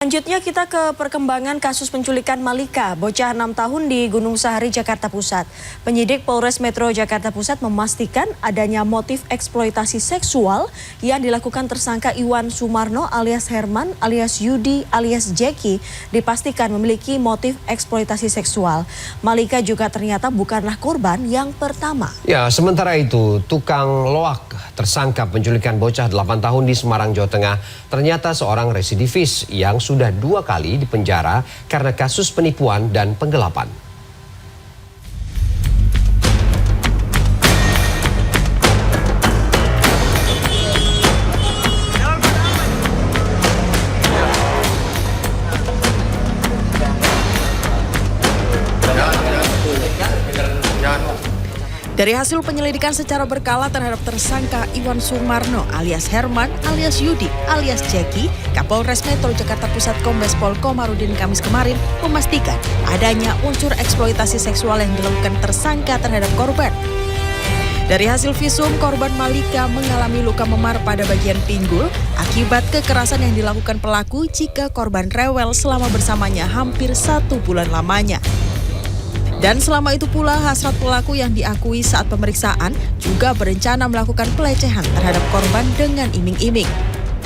Selanjutnya kita ke perkembangan kasus penculikan Malika, bocah 6 tahun di Gunung Sahari, Jakarta Pusat. Penyidik Polres Metro Jakarta Pusat memastikan adanya motif eksploitasi seksual yang dilakukan tersangka Iwan Sumarno alias Herman alias Yudi alias Jackie dipastikan memiliki motif eksploitasi seksual. Malika juga ternyata bukanlah korban yang pertama. Ya, sementara itu tukang loak tersangka penculikan bocah 8 tahun di Semarang, Jawa Tengah ternyata seorang residivis yang sudah 2 kali dipenjara karena kasus penipuan dan penggelapan. Dari hasil penyelidikan secara berkala terhadap tersangka Iwan Sumarno alias Herman alias Yudi alias Jackie, Kapolres Metro Jakarta Pusat Kombes Pol Komarudin Kamis kemarin memastikan adanya unsur eksploitasi seksual yang dilakukan tersangka terhadap korban. Dari hasil visum, korban Malika mengalami luka memar pada bagian pinggul akibat kekerasan yang dilakukan pelaku jika korban rewel selama bersamanya hampir 1 bulan lamanya. Dan selama itu pula hasrat pelaku yang diakui saat pemeriksaan juga berencana melakukan pelecehan terhadap korban dengan iming-iming.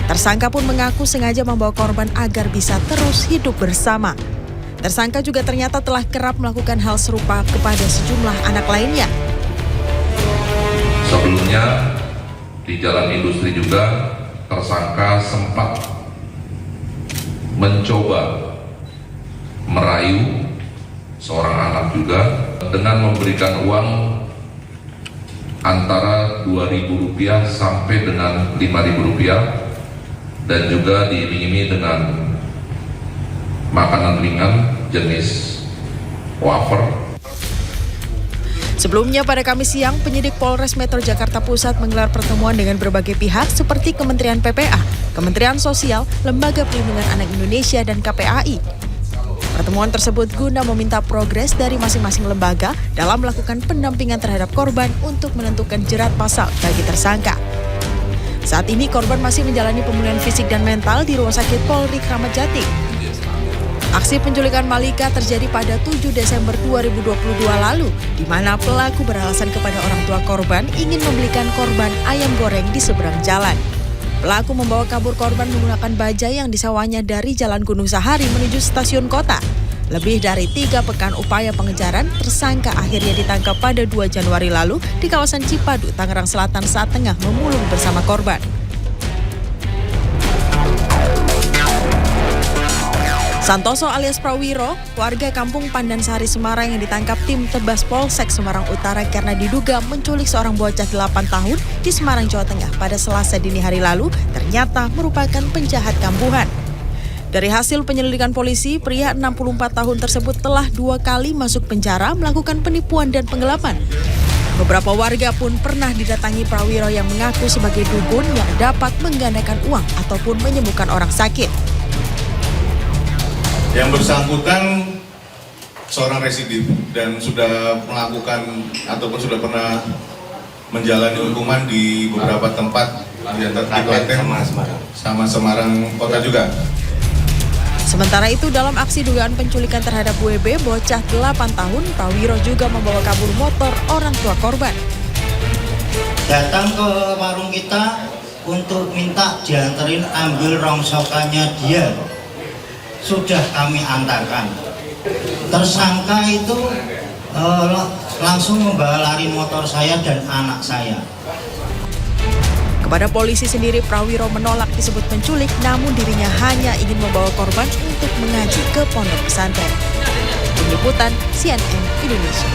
Tersangka pun mengaku sengaja membawa korban agar bisa terus hidup bersama. Tersangka juga ternyata telah kerap melakukan hal serupa kepada sejumlah anak lainnya. Sebelumnya di Jalan Industri juga tersangka sempat mencoba merayu seorang anak juga dengan memberikan uang antara Rp2.000 sampai dengan Rp5.000 dan juga diiming-imingi dengan makanan ringan jenis wafer. Sebelumnya pada Kamis siang, penyidik Polres Metro Jakarta Pusat menggelar pertemuan dengan berbagai pihak seperti Kementerian PPA, Kementerian Sosial, Lembaga Perlindungan Anak Indonesia, dan KPAI. Pertemuan tersebut guna meminta progres dari masing-masing lembaga dalam melakukan pendampingan terhadap korban untuk menentukan jerat pasal bagi tersangka. Saat ini korban masih menjalani pemulihan fisik dan mental di Rumah Sakit Polri Kramat Jati. Aksi penculikan Malika terjadi pada 7 Desember 2022 lalu, di mana pelaku beralasan kepada orang tua korban ingin membelikan korban ayam goreng di seberang jalan. Pelaku membawa kabur korban menggunakan bajai yang disewanya dari Jalan Gunung Sahari menuju stasiun kota. Lebih dari 3 pekan upaya pengejaran, tersangka akhirnya ditangkap pada 2 Januari lalu di kawasan Cipadu, Tangerang Selatan saat tengah memulung bersama korban. Santoso alias Prawiro, warga kampung Pandansari Semarang yang ditangkap tim Tebas Polsek Semarang Utara karena diduga menculik seorang bocah 8 tahun di Semarang, Jawa Tengah pada Selasa dini hari lalu, ternyata merupakan penjahat kambuhan. Dari hasil penyelidikan polisi, pria 64 tahun tersebut telah 2 kali masuk penjara melakukan penipuan dan penggelapan. Beberapa warga pun pernah didatangi Prawiro yang mengaku sebagai dukun yang dapat menggandakan uang ataupun menyembuhkan orang sakit. Yang bersangkutan seorang residiv dan sudah melakukan ataupun sudah pernah menjalani hukuman di beberapa tempat di antara Klaten sama Semarang Kota juga. Sementara itu dalam aksi dugaan penculikan terhadap WB bocah 8 tahun, Prawiro juga membawa kabur motor orang tua korban. Datang ke warung kita untuk minta dianterin ambil rongsokannya dia. Sudah kami antarkan. Tersangka itu langsung membawa lari motor saya dan anak saya. Kepada polisi sendiri, Prawiro menolak disebut penculik, namun dirinya hanya ingin membawa korban untuk mengaji ke pondok pesantren. Tim Liputan CNN Indonesia.